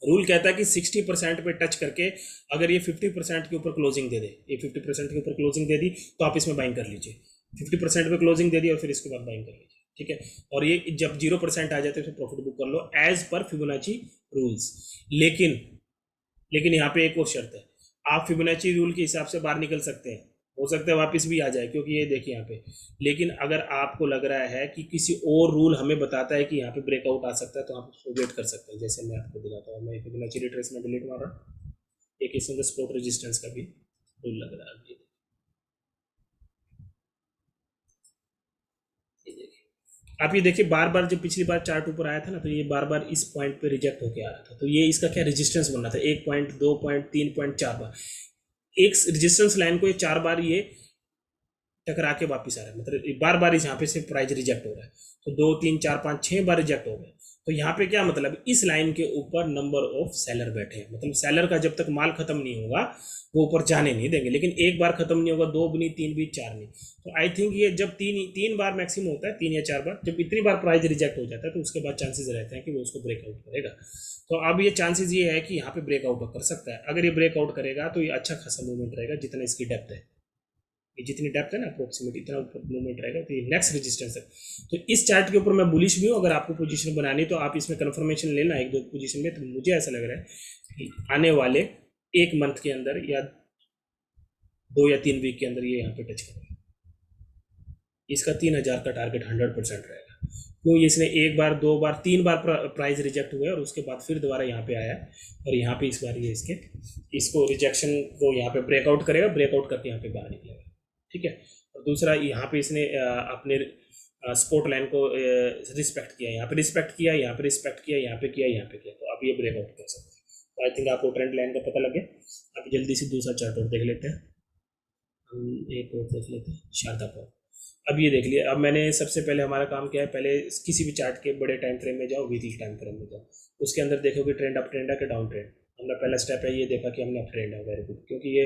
रूल कहता है कि 60% पे टच करके अगर ये 50% के ऊपर क्लोजिंग दे दे, ये 50% के ऊपर क्लोजिंग दे दी, तो आप इसमें बाइंग कर लीजिए। 50% पे क्लोजिंग दे दी और फिर इसके बाद बाइंग कर लीजिए, ठीक है। और ये जब 0% आ जाते हैं तो प्रॉफिट बुक कर लो एज पर फिबोनाची रूल्स। लेकिन लेकिन यहाँ पे एक और शर्त है, आप फिबोनाची रूल के हिसाब से बाहर निकल सकते हैं, हो सकता है वापस भी आ जाए, क्योंकि ये देखिए यहाँ पे। लेकिन अगर आपको लग रहा है कि किसी और रूल हमें बताता है कि यहाँ पे ब्रेकआउट आ सकता है, तो आप उसको वेट कर सकते हैं। जैसे मैं आपको दिखाता हूँ, मैं फिबोनाची रिट्रेसमेंट डिलीट मार रहा हूँ, एक इसमें स्पॉट रेजिस्टेंस का भी रूल लग रहा है। आप ये देखिए, बार बार जब पिछली बार चार्ट ऊपर आया था ना, तो ये बार बार इस पॉइंट पे रिजेक्ट होके आ रहा था। तो ये इसका क्या रेजिस्टेंस बन रहा था, 1 पॉइंट, 2 पॉइंट, 3 पॉइंट, 4 बार, एक रेजिस्टेंस लाइन को ये 4 बार ये टकरा के वापस आ रहा है, मतलब बार बार यहाँ पे से प्राइस रिजेक्ट हो रहा है। तो 2, 3, 4, 5, 6 बार रिजेक्ट हो गए। तो यहाँ पे क्या मतलब, इस लाइन के ऊपर नंबर ऑफ सेलर बैठे हैं, मतलब सेलर का जब तक माल खत्म नहीं होगा वो ऊपर जाने नहीं देंगे। लेकिन एक बार खत्म नहीं होगा, दो भी नहीं, तीन भी, चार नहीं। तो आई थिंक ये जब तीन बार मैक्सिमम होता है, 3 या 4 बार, जब इतनी बार प्राइस रिजेक्ट हो जाता है, तो उसके बाद चांसेस रहते हैं कि वो उसको ब्रेकआउट करेगा। तो अब ये चांसेस ये है कि यहाँ पे ब्रेकआउट कर सकता है। अगर ये ब्रेकआउट करेगा तो ये अच्छा खासा मूवमेंट रहेगा, जितना इसकी डेप्थ है, ये जितनी डेप्थ है ना अप्रोक्सीमेट, इतना ऊपर मूवमेंट रहेगा। तो ये नेक्स्ट रेजिस्टेंस है। तो इस चार्ट के ऊपर मैं बुलिश भी हूँ। अगर आपको पोजीशन बनानी तो आप इसमें कंफर्मेशन लेना एक दो पोजीशन में। तो मुझे ऐसा लग रहा है कि आने वाले 1 मंथ के अंदर या 2 या 3 वीक के अंदर ये यहाँ पे टच करेगा। इसका 3,000 का टारगेट 100% रहेगा। क्यों? इसने एक बार, दो बार, 3 बार प्राइस रिजेक्ट हुए और उसके बाद फिर दोबारा यहाँ पे आया, और यहाँ पे इस बार ये इसको रिजेक्शन को यहाँ पे ब्रेकआउट करेगा, ब्रेकआउट करके यहाँ पे बाहर निकलेगा, ठीक है। और दूसरा, यहाँ पे इसने अपने स्पोर्ट लाइन को रिस्पेक्ट किया, यहाँ पे रिस्पेक्ट किया, यहाँ पे रिस्पेक्ट किया, यहाँ पे किया, यहाँ पे किया। तो अब ये ब्रेकआउट कर सकते हैं। तो आई थिंक आपको ट्रेंड लाइन का पता लगे। अब जल्दी से दूसरा चार्ट और देख लेते हैं, हम एक और देख लेते हैं, शारदा पॉवर। अब ये देख लिया। अब मैंने सबसे पहले हमारा काम क्या है, पहले किसी भी चार्ट के बड़े टाइम फ्रेम में जाओ, वीकली टाइम फ्रेम में जाओ, उसके अंदर देखो कि ट्रेंड अप ट्रेंड है कि डाउन ट्रेंड। हमारा पहला स्टेप है, ये देखा कि हमने अप ट्रेंड है, वेरी गुड, क्योंकि ये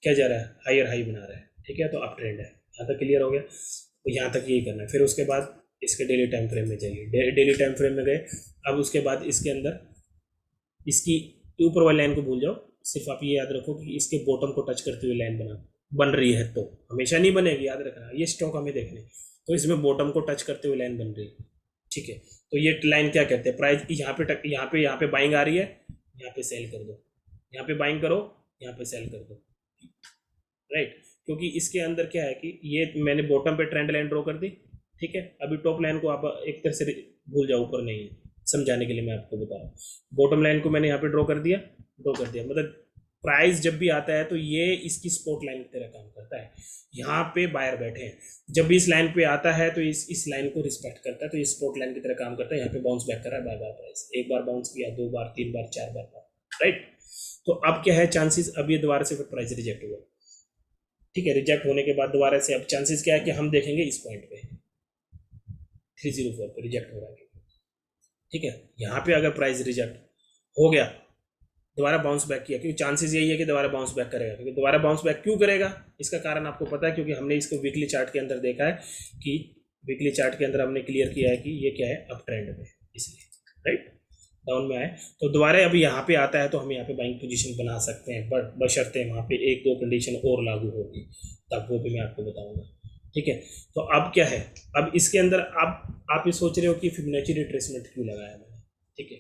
क्या जा रहा है, हायर हाई बना रहा है, ठीक है। तो अप ट्रेंड है, यहाँ तक क्लियर हो गया। तो यहाँ तक यही करना है। फिर उसके बाद इसके डेली टाइम फ्रेम में जाइए, डेली टाइम फ्रेम में गए। अब उसके बाद इसके अंदर इसकी ऊपर वाली लाइन को भूल जाओ, सिर्फ आप ये याद रखो कि इसके बॉटम को टच करते हुए लाइन बन रही है। तो हमेशा नहीं बनेगी, याद रखना, ये स्टॉक हमें देखने। तो इसमें बॉटम को टच करते हुए लाइन बन रही है, ठीक है। तो ये लाइन क्या कहते हैं, प्राइस यहाँ पे बाइंग आ रही है, यहाँ पे सेल कर दो, यहाँ पे बाइंग करो, यहाँ पे सेल कर दो, राइट। क्योंकि इसके अंदर क्या है कि ये मैंने बॉटम पे ट्रेंड लाइन ड्रॉ कर दी, ठीक है। अभी टॉप लाइन को आप एक तरह से भूल जाओ, ऊपर नहीं है, समझाने के लिए मैं आपको बता रहा हूँ। बॉटम लाइन को मैंने यहाँ पे ड्रॉ कर दिया, मतलब प्राइस जब भी आता है तो ये इसकी स्पोर्ट लाइन की तरह काम करता है। यहाँ पे बायर बैठे हैं, जब भी इस लाइन पे आता है तो इस लाइन को रिस्पेक्ट करता है, तो ये स्पोर्ट लाइन की तरह काम करता है। यहाँ पे बाउंस बैक कर रहा है बार बार प्राइस, एक बार बाउंस किया, 2 बार, 3 बार, 4 बार, राइट। तो अब क्या है चांसेस, अब ये दोबारा से फिर प्राइस रिजेक्ट हुआ, ठीक है। रिजेक्ट होने के बाद दोबारा से अब चांसेस क्या है कि हम देखेंगे इस पॉइंट पे 304 पे रिजेक्ट हो रहा है, ठीक है। यहाँ पे अगर प्राइस रिजेक्ट हो गया दोबारा बाउंस बैक किया, क्योंकि चांसेस यही है कि दोबारा बाउंस बैक करेगा। क्योंकि दोबारा बाउंस बैक क्यों करेगा, इसका कारण आपको पता है, क्योंकि हमने इसको वीकली चार्ट के अंदर देखा है कि वीकली चार्ट के अंदर हमने क्लियर किया है कि ये क्या है, अप ट्रेंड में, इसलिए राइट डाउन में आए तो दोबारा अभी यहाँ पे आता है तो हम यहाँ पे बाइंग पोजीशन बना सकते हैं, बट बशर्ते वहाँ पे एक दो कंडीशन और लागू होगी, तब वो भी मैं आपको बताऊंगा। ठीक है, तो अब क्या है, अब इसके अंदर आप ये सोच रहे हो कि फिबोनाची रिट्रेसमेंट क्यों लगाया मैंने। ठीक है,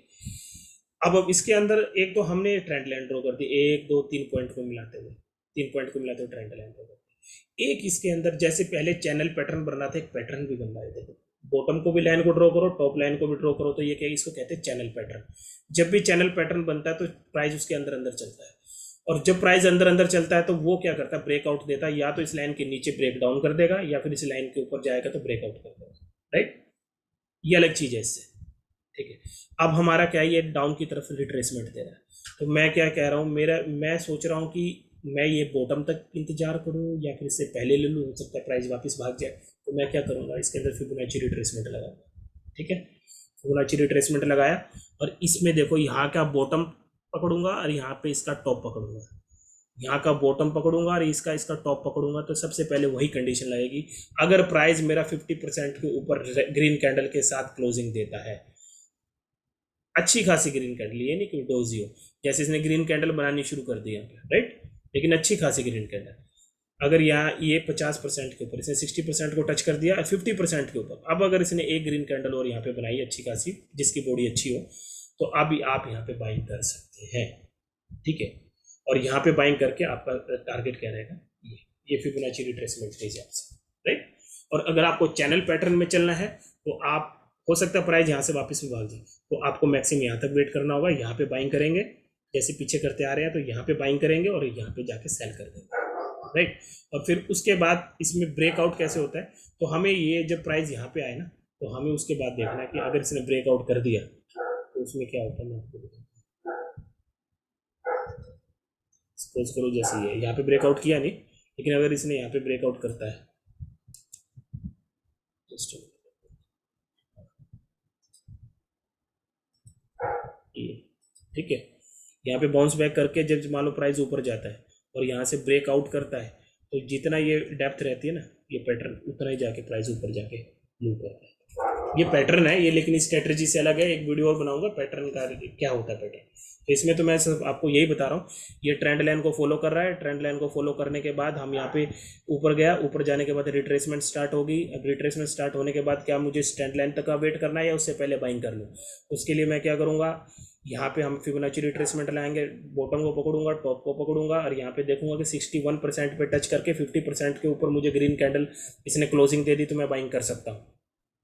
अब इसके अंदर एक तो हमने ट्रेंड लाइन ड्रॉ कर दी, एक दो तीन पॉइंट को मिलाते हुए, तीन पॉइंट को मिलाते हुए ट्रेंड लाइन ड्रॉ कर दी। एक इसके अंदर जैसे पहले चैनल पैटर्न बन रहा था, एक पैटर्न भी बन रहा है, देखो बॉटम को भी लाइन को ड्रॉ करो, टॉप लाइन को भी ड्रॉ करो, तो ये क्या, इसको कहते हैं चैनल पैटर्न। जब भी चैनल पैटर्न बनता है तो प्राइस उसके अंदर अंदर चलता है, और जब प्राइस अंदर अंदर चलता है तो वो क्या करता है, ब्रेकआउट देता है, या तो इस लाइन के नीचे ब्रेक डाउन कर देगा या फिर इस लाइन के ऊपर जाएगा तो ब्रेकआउट कर देगा, राइट। ये अलग चीज है इससे। ठीक है, अब हमारा क्या है, ये डाउन की तरफ रिट्रेसमेंट दे रहा है, तो मैं क्या कह रहा हूँ, मैं सोच रहा हूँ कि मैं ये बॉटम तक इंतजार करूँ या फिर इससे पहले ले लूँ, हो सकता है प्राइस वापस भाग जाए, तो मैं क्या करूँगा, इसके अंदर फिबोनाची रिट्रेसमेंट लगाऊंगा। ठीक है, फिबोनाची रिट्रेसमेंट लगाया, और इसमें देखो यहाँ का बॉटम पकड़ूंगा और यहाँ पे इसका टॉप पकड़ूंगा, यहाँ का बॉटम पकड़ूंगा और इसका टॉप पकड़ूंगा, तो सबसे पहले वही कंडीशन लगेगी, अगर प्राइस मेरा 50% के ऊपर ग्रीन कैंडल के साथ क्लोजिंग देता है, अच्छी खासी ग्रीन कैंडल, ये नहीं कि डोजी हो, जैसे इसने ग्रीन कैंडल बनानी शुरू कर दी यहाँ पे, राइट, लेकिन अच्छी खासी ग्रीन कैंडल, अगर यहाँ ये 50% के ऊपर, इसने 60% को टच कर दिया, 50% के ऊपर, अब अगर इसने एक ग्रीन कैंडल और यहाँ पे बनाई अच्छी खासी, जिसकी बॉडी अच्छी हो, तो अभी आप यहाँ पे बाइंग कर सकते हैं। ठीक है, और यहाँ पे बाइंग करके आपका टारगेट क्या रहेगा, ये फिबोनाची रिट्रेसमेंट के हिसाब से, राइट। और अगर आपको चैनल पैटर्न में चलना है तो आप, हो सकता है प्राइस यहाँ से वापस भी भाग जाए, तो आपको मैक्सिमम यहाँ तक वेट करना होगा, यहाँ पे बाइंग करेंगे, जैसे पीछे करते आ रहे हैं तो यहाँ पे बाइंग करेंगे और यहाँ पे जाके सेल कर देंगे, राइट। और फिर उसके बाद इसमें ब्रेकआउट कैसे होता है, तो हमें ये जब प्राइस यहाँ पे आए ना, तो हमें उसके बाद देखना है कि अगर इसने ब्रेकआउट कर दिया तो उसमें क्या होता है, मैं आपको बताऊँ। सपोज करो जैसे ये यहाँ पे ब्रेकआउट किया नहीं, लेकिन अगर इसने यहाँ पे ब्रेकआउट करता है, ये ठीक है, यहाँ पे बाउंस बैक करके जब मान लो प्राइस ऊपर जाता है और यहाँ से ब्रेकआउट करता है, तो जितना ये डेप्थ रहती है ना, ये पैटर्न उतना ही जाके प्राइस ऊपर जाके मूव करता है। ये पैटर्न है ये, लेकिन स्ट्रेटजी से अलग है, एक वीडियो और बनाऊंगा पैटर्न का क्या होता है पैटर्न। तो इसमें तो मैं सिर्फ आपको यही बता रहा हूँ, ये ट्रेंड लाइन को फॉलो कर रहा है, ट्रेंड लाइन को फॉलो करने के बाद हम यहाँ पे ऊपर गया, ऊपर जाने के बाद रिट्रेसमेंट स्टार्ट होगी। अब रिट्रेसमेंट स्टार्ट होने के बाद क्या मुझे ट्रेंड लाइन तक का वेट करना है या उससे पहले बाइंग कर लूँ, उसके लिए मैं क्या करूँगा, यहाँ पे हम फिबोनाची रिट्रेसमेंट लाएंगे, बॉटम को पकड़ूंगा, टॉप को पकड़ूंगा, और यहाँ पे देखूंगा कि 61% पे टच करके 50% के ऊपर मुझे ग्रीन कैंडल इसने क्लोजिंग दे दी तो मैं बाइंग कर सकता हूँ।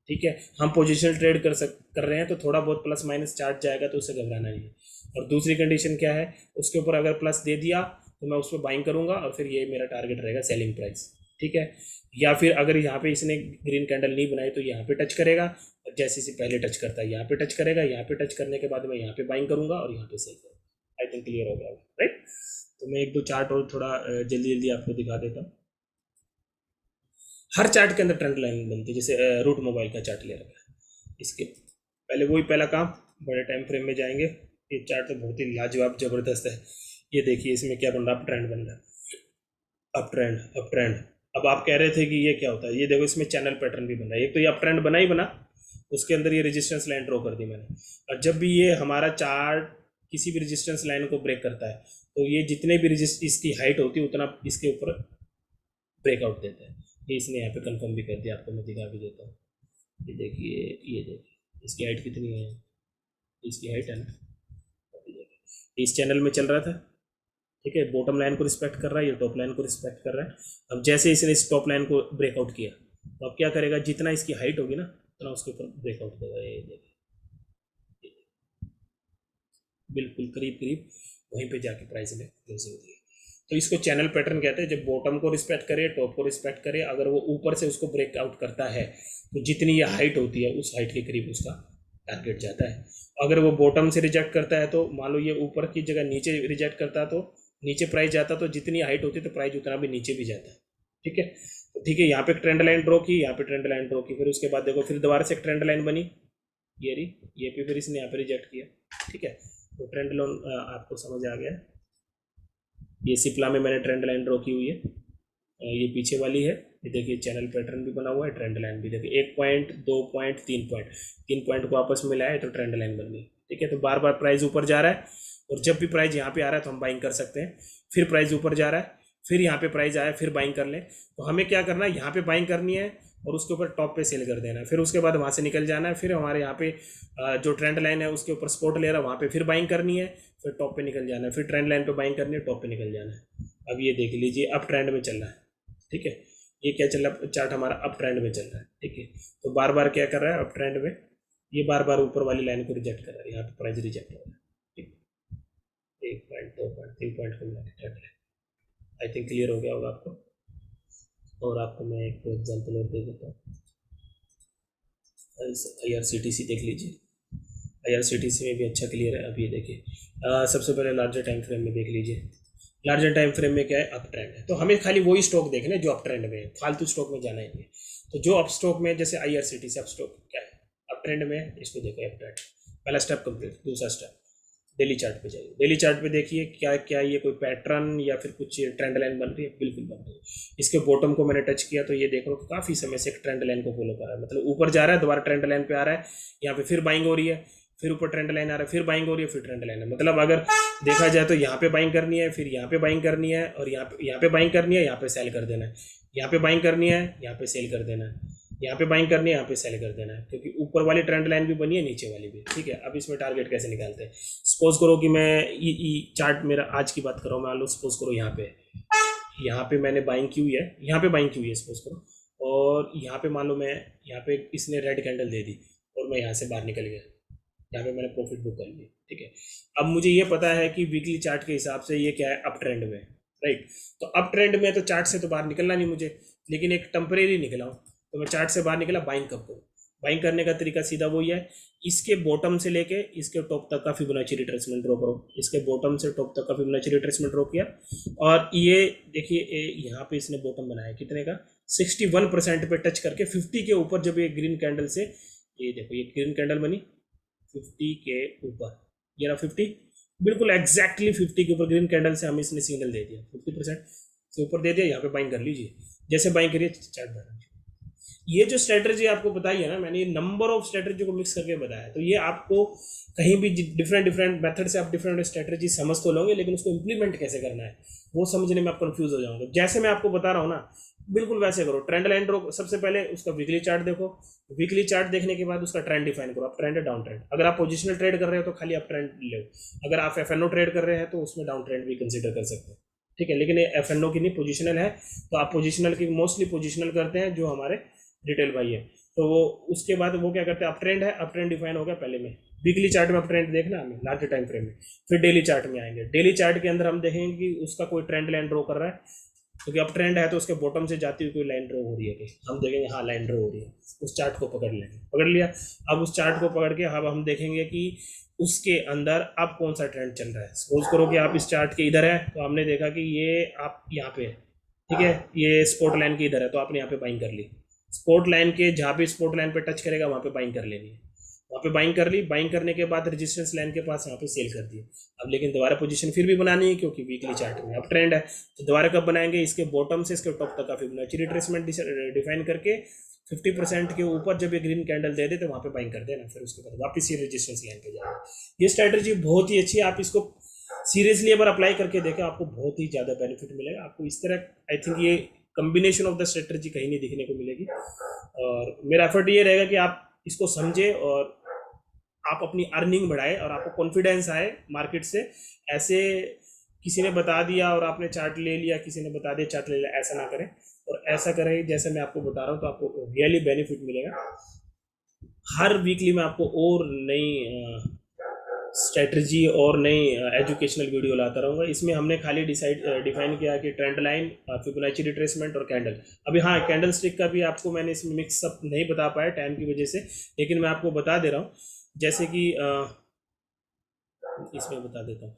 ठीक है, हम पोजिशनल ट्रेड कर रहे हैं तो थोड़ा बहुत प्लस माइनस चार्ट जाएगा, तो उसे घबराना नहीं है। और दूसरी कंडीशन क्या है, उसके ऊपर अगर प्लस दे दिया तो मैं उस पर बाइंग करूंगा और फिर ये मेरा टारगेट रहेगा सेलिंग प्राइस। ठीक है, या फिर अगर यहाँ पे इसने ग्रीन कैंडल नहीं बनाई तो यहाँ पे टच करेगा, और जैसे से पहले टच करता है यहाँ पे टच करेगा, यहाँ पे टच करने के बाद मैं यहाँ पे बाइंग करूंगा और यहाँ पे सेल करूँगा। आई थिंक क्लियर हो गया, राइट। तो मैं एक दो चार्ट और थोड़ा जल्दी जल्दी आपको दिखा देता हूँ। हर चार्ट के अंदर ट्रेंड लाइन बनती है, जैसे रूट मोबाइल का चार्ट ले रखा है, इसके पहले वही पहला काम, बड़े टाइम फ्रेम में जाएंगे। ये चार्ट तो बहुत ही लाजवाब जबरदस्त है, ये देखिए इसमें क्या बन रहा है, अप ट्रेंड बन रहा है, अप ट्रेंड अप ट्रेंड। अब आप कह रहे थे कि ये क्या होता है, ये देखो इसमें चैनल पैटर्न भी बन रहा है, एक तो ये अप ट्रेंड बना ही बना, उसके अंदर ये रेजिस्टेंस लाइन ड्रॉ कर दी मैंने, और जब भी ये हमारा चार्ट किसी भी रेजिस्टेंस लाइन को ब्रेक करता है तो ये जितने भी इसकी हाइट होती है उतना इसके ऊपर ब्रेकआउट देता है। ये इसने यहाँ पे कंफर्म भी कर दिया, आपको मैं दिखा भी देता हूँ। ये देखिए, ये देखिए इसकी हाइट कितनी है, इसकी हाइट है ना, इस चैनल में चल रहा था। ठीक है, बॉटम लाइन को रिस्पेक्ट कर रहा है, ये टॉप लाइन को रिस्पेक्ट कर रहा है। अब जैसे इसने इस टॉप लाइन को ब्रेकआउट किया तो अब क्या करेगा, जितना इसकी हाइट होगी ना उतना उसके ऊपर ब्रेकआउट देगा। ये देखिए बिल्कुल करीब करीब वहीं पे जाके प्राइस में क्लोजिंग दी। तो इसको चैनल पैटर्न कहते हैं, जब बॉटम को रिस्पेक्ट करे, टॉप को रिस्पेक्ट करे, अगर वो ऊपर से उसको ब्रेकआउट करता है तो जितनी ये हाइट होती है उस हाइट के करीब उसका टारगेट जाता है। अगर वो बॉटम से रिजेक्ट करता है तो मान लो ये ऊपर की जगह नीचे रिजेक्ट करता तो नीचे प्राइस जाता, तो जितनी हाइट होती तो प्राइस उतना भी नीचे भी जाता है। ठीक है, तो ठीक है, यहाँ पे ट्रेंड लाइन ड्रॉ की, यहाँ पे ट्रेंड लाइन ड्रॉ की, फिर उसके बाद देखो फिर दोबारा से एक ट्रेंड लाइन बनी, ये रही, ये भी फिर इसने यहाँ पे रिजेक्ट किया। ठीक है, तो ट्रेंड लाइन आपको समझ आ गया। ये सिप्ला में मैंने ट्रेंड लाइन ड्रॉ की हुई है, ये पीछे वाली है। ये देखिए चैनल पैटर्न भी बना हुआ है, ट्रेंड लाइन भी देखिए 1 पॉइंट 2 पॉइंट 3 पॉइंट, 3 पॉइंट को आपस में मिलाया तो ट्रेंड लाइन बन गई। ठीक है, तो बार बार प्राइस ऊपर जा रहा है और जब भी प्राइस यहाँ पे आ रहा है तो हम बाइंग कर सकते हैं। फिर प्राइस ऊपर जा रहा है, फिर यहाँ पे प्राइस आया, फिर बाइंग कर लें। तो हमें क्या करना है, यहाँ पे बाइंग करनी है और उसके ऊपर टॉप पे सेल कर देना है, फिर उसके बाद वहाँ से निकल जाना है। फिर हमारे यहाँ पे जो ट्रेंड लाइन है उसके ऊपर सपोर्ट ले रहा है, वहाँ पे फिर बाइंग करनी है, फिर टॉप पे निकल जाना है, फिर ट्रेंड लाइन पे बाइंग करनी है, टॉप पे निकल जाना है। अब ये देख लीजिए अप ट्रेंड में चल रहा है। ठीक है, ये क्या चल रहा है, चार्ट हमारा अप ट्रेंड में चल रहा है। ठीक है, तो बार बार क्या कर रहा है अप ट्रेंड में, ये बार बार ऊपर वाली लाइन को रिजेक्ट कर रहा है, यहाँ पे प्राइस रिजेक्ट हो रहा है। ठीक, 1 पॉइंट 2 पॉइंट 3 पॉइंट को मिला के आई थिंक क्लियर हो गया होगा आपको। और आपको मैं एक एग्जांपल और दे देता हूँ, IRCTC देख लीजिए। IRCTC में भी अच्छा क्लियर है। अब ये देखिए सबसे पहले लार्जर टाइम फ्रेम में देख लीजिए। लार्जर टाइम फ्रेम में क्या है, अप ट्रेंड है। तो हमें खाली वही स्टॉक देखना है जो अप ट्रेंड में है, फालतू स्टॉक में जाना ही नहीं। तो जो अप स्टॉक में, जैसे IRCTC अप स्टॉक क्या है, अप ट्रेंड में है, इसको देखो अप ट्रेंड। पहला स्टेप कंप्लीट। दूसरा स्टेप डेली चार्ट पे जाइए। डेली चार्ट पे देखिए क्या क्या ये कोई पैटर्न या फिर कुछ ट्रेंड लाइन बन रही है, बिल्कुल बन रही है। इसके बॉटम को मैंने टच किया तो ये देख लो काफ़ी समय से एक ट्रेंड लाइन को फॉलो कर रहा है, मतलब ऊपर जा रहा है, दोबारा ट्रेंड लाइन पे आ रहा है, यहाँ पे फिर बाइंग हो रही है, फिर ऊपर ट्रेंड लाइन आ रहा है, फिर बाइंग हो रही है, फिर ट्रेंड लाइन है। मतलब अगर देखा जाए तो यहाँ पे बाइंग करनी है, फिर यहाँ पे बाइंग करनी है, और यहाँ पे बाइंग करनी है, यहाँ पे सेल कर देना है, यहाँ पे बाइंग करनी है, यहाँ पे सेल कर देना है, यहाँ पे बाइंग करनी है, यहाँ पे सेल कर देना है, क्योंकि ऊपर वाली ट्रेंड लाइन भी बनी है, नीचे वाली भी। ठीक है, अब इसमें टारगेट कैसे निकालते हैं। सपोज करो कि मैं चार्ट मेरा आज की बात कर रहा हूँ, मान लो सपोज करो यहाँ पे मैंने बाइंग की हुई है, यहाँ पे बाइंग की हुई है सपोज करो, और यहाँ पे मान लो मैं यहाँ पे इसने रेड कैंडल दे दी और मैं यहाँ से बाहर निकल गया, यहाँ पे मैंने प्रॉफिट बुक कर लिया। ठीक है, अब मुझे ये पता है कि वीकली चार्ट के हिसाब से ये क्या है, अप ट्रेंड में, राइट। तो अप ट्रेंड में तो चार्ट से तो बाहर निकलना नहीं मुझे, लेकिन एक टेम्परेरी निकला हूँ, तो मैं चार्ट से बाहर निकला, बाइंग कब करूँ। बाइंग करने का तरीका सीधा वही है, इसके बॉटम से लेके इसके टॉप तक का फिबोनाची रिट्रेसमेंट ड्रॉ करो। इसके बॉटम से टॉप तक का फिबोनाची रिट्रेसमेंट ड्रॉ किया, और ये देखिए यहाँ पे इसने बॉटम बनाया कितने का, 61% पे टच करके 50 के ऊपर जब ये ग्रीन कैंडल से, ये देखो ये ग्रीन कैंडल बनी 50 के ऊपर, ये रहा 50, बिल्कुल एग्जैक्टली 50 के ऊपर ग्रीन कैंडल से हमें इसने सिग्नल दे दिया, 50% से ऊपर दे दिया। यहाँ पे बाइंग कर लीजिए, जैसे बाइंग करिए चार्ट बढ़ा। ये जो स्ट्रेटजी आपको बताई है ना मैंने, ये नंबर ऑफ स्ट्रेटजी को मिक्स करके बताया, तो ये आपको कहीं भी डिफरेंट मेथड से आप डिफरेंट स्ट्रेटजी समझ तो लोगे, लेकिन उसको इम्प्लीमेंट कैसे करना है वो समझने में आप कंफ्यूज हो जाओगे। जैसे मैं आपको बता रहा हूँ ना, बिल्कुल वैसे करो। ट्रेंड लाइन ड्रॉ, सबसे पहले उसका वीकली चार्ट देखो, वीकली चार्ट देखने के बाद उसका ट्रेंड डिफाइन करो, आप ट्रेंड है डाउन ट्रेंड। अगर आप पोजिशनल ट्रेड कर रहे हो तो खाली आप ट्रेंड लो, अगर आप FNO ट्रेड कर रहे हैं तो उसमें डाउन ट्रेंड भी कंसिडर कर सकते हैं। ठीक है, लेकिन ये FNO की नहीं, पोजिशनल है, तो आप पोजिशनल की मोस्टली पोजिशनल करते हैं जो हमारे रिटेल भाई है। तो वो उसके बाद वो क्या करते हैं, अप ट्रेंड है, अप ट्रेंड डिफाइन हो गया पहले में, वीकली चार्ट में अप ट्रेंड देखना हमें लार्जर टाइम फ्रेम में। फिर डेली चार्ट में आएंगे, डेली चार्ट के अंदर हम देखेंगे कि उसका कोई ट्रेंड लाइन ड्रॉ कर रहा है, क्योंकि अप ट्रेंड है तो उसके बॉटम से जाती हुई कोई लाइन ड्रॉ हो रही है, हम देखेंगे हाँ लाइन ड्रॉ हो रही है, उस चार्ट को पकड़ लेंगे, पकड़ लिया। अब उस चार्ट को पकड़ के अब हम देखेंगे कि उसके अंदर अब कौन सा ट्रेंड चल रहा है। सपोज करो कि आप इस चार्ट के इधर है, तो हमने देखा कि ये आप यहाँ पे है, ठीक है, ये स्पॉट लाइन के इधर है, तो आपने यहाँ पे बाइंग कर ली। स्पॉट लाइन के जहाँ पे स्पॉट लाइन पे टच करेगा वहाँ पे बाइंग कर लेनी है, वहाँ पे बाइंग कर ली। बाइंग करने के बाद रेजिस्टेंस लाइन के पास यहाँ पे सेल कर दिए। अब लेकिन दोबारा पोजीशन फिर भी बनानी है, क्योंकि वीकली चार्ट में अप ट्रेंड है, तो दोबारा कब बनाएंगे, इसके बॉटम से इसके टॉप तक का फिबोनाची रिट्रेसमेंट डिफाइन करके 50% के ऊपर जब ये ग्रीन कैंडल दे दे तो वहाँ पे बाइंग कर देना, फिर उसके बाद वापस ये रेजिस्टेंस लाइन पे जाएगा। ये स्ट्रैटेजी बहुत ही अच्छी है, आप इसको सीरियसली अगर अप्लाई करके देखें आपको बहुत ही ज़्यादा बेनिफिट मिलेगा। आपको इस तरह आई थिंक ये कम्बिनेशन ऑफ द स्ट्रेटजी कहीं नहीं दिखने को मिलेगी, और मेरा एफर्ट ये रहेगा कि आप इसको समझे और आप अपनी अर्निंग बढ़ाए और आपको कॉन्फिडेंस आए मार्केट से। ऐसे किसी ने बता दिया और आपने चार्ट ले लिया, किसी ने बता दिया चार्ट ले लिया, ऐसा ना करें, और ऐसा करें जैसे मैं आपको बता रहा हूँ, तो आपको रियली बेनिफिट मिलेगा। हर वीकली में आपको और नई स्ट्रेटजी और नई एजुकेशनल वीडियो लाता रहूँगा। इसमें हमने खाली डिफाइन किया कि ट्रेंड लाइन, फिबोनाची रिट्रेसमेंट और कैंडल। अभी हाँ, कैंडल स्टिक का भी आपको मैंने इसमें मिक्सअप नहीं बता पाया टाइम की वजह से, लेकिन मैं आपको बता दे रहा हूँ। जैसे कि इसमें बता देता हूँ,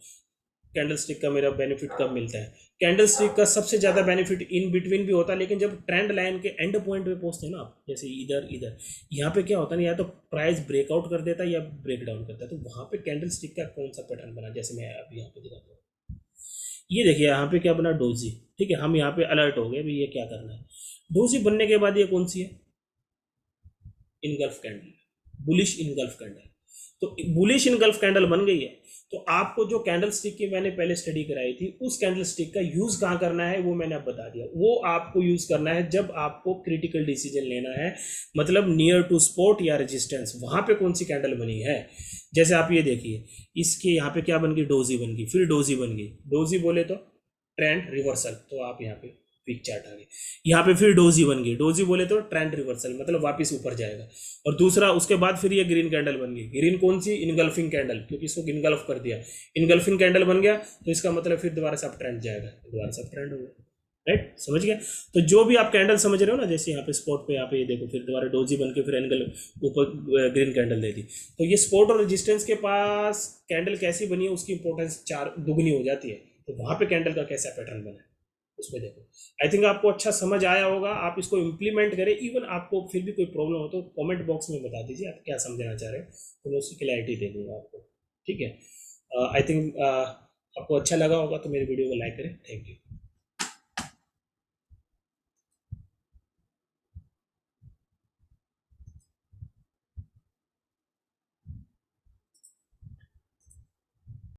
कैंडल स्टिक का मेरा बेनिफिट कब मिलता है? कैंडल स्टिक का सबसे ज़्यादा बेनिफिट इन बिटवीन भी होता है, लेकिन जब ट्रेंड लाइन के एंड पॉइंट पे पहुंचते हैं ना आप, जैसे इधर इधर, यहाँ पे क्या होता है ना, या तो प्राइस ब्रेकआउट कर देता है या ब्रेक डाउन करता है, तो वहाँ पे कैंडल स्टिक का कौन सा पैटर्न बना, जैसे मैं अभी यहाँ पे दिखाता हूँ। ये देखिए यहाँ पे क्या बना, डोजी। ठीक है, हम यहाँ पे अलर्ट हो गए भाई ये क्या करना है। डोजी बनने के बाद ये कौन सी है? Engulf candle, bullish engulf candle. तो बुलिश इनगल्फ कैंडल बन गई है, तो आपको जो कैंडल स्टिक की मैंने पहले स्टडी कराई थी, उस कैंडल स्टिक का यूज कहाँ करना है वो मैंने अब बता दिया। वो आपको यूज करना है जब आपको क्रिटिकल डिसीजन लेना है, मतलब नियर टू सपोर्ट या रेजिस्टेंस, वहां पे कौन सी कैंडल बनी है। जैसे आप ये देखिए, इसके यहाँ पे क्या बन गई, डोजी बन गई, फिर डोजी बन गई। डोजी बोले तो ट्रेंड रिवर्सल, तो आप यहाँ पे वीक चार्ट आ गए। यहाँ पे फिर डोजी बन गई, डोजी बोले तो ट्रेंड रिवर्सल, मतलब वापस ऊपर जाएगा। और दूसरा उसके बाद फिर ये ग्रीन कैंडल बन गई। ग्रीन कौन सी? इनगल्फिंग कैंडल, क्योंकि इसको इनगल्फ कर दिया, इनगल्फिंग कैंडल बन गया, तो इसका मतलब फिर दोबारा से अप ट्रेंड जाएगा, दोबारा से अप ट्रेंड हो गया। राइट, समझ गया? तो जो भी आप कैंडल समझ रहे हो ना, जैसे यहाँ पे स्पॉट पे, यहाँ पे ये देखो, फिर दोबारा डोजी बन के फिर एंगल ऊपर ग्रीन कैंडल दे दी, तो ये स्पॉट और रेजिस्टेंस के पास कैंडल कैसी बनी है उसकी इंपॉर्टेंस चार दुगनी हो जाती है। तो वहां पे कैंडल का कैसा पैटर्न बना है उसमें देखो। आई थिंक आपको अच्छा समझ आया होगा, आप इसको इम्प्लीमेंट करें। इवन आपको फिर भी कोई प्रॉब्लम हो तो कमेंट बॉक्स में बता दीजिए आप क्या समझना चाह रहे हो, तो मैं उसकी क्लैरिटी दे दूंगा आपको। ठीक है, आई थिंक आपको अच्छा लगा होगा, तो मेरी वीडियो को लाइक करें। Thank you.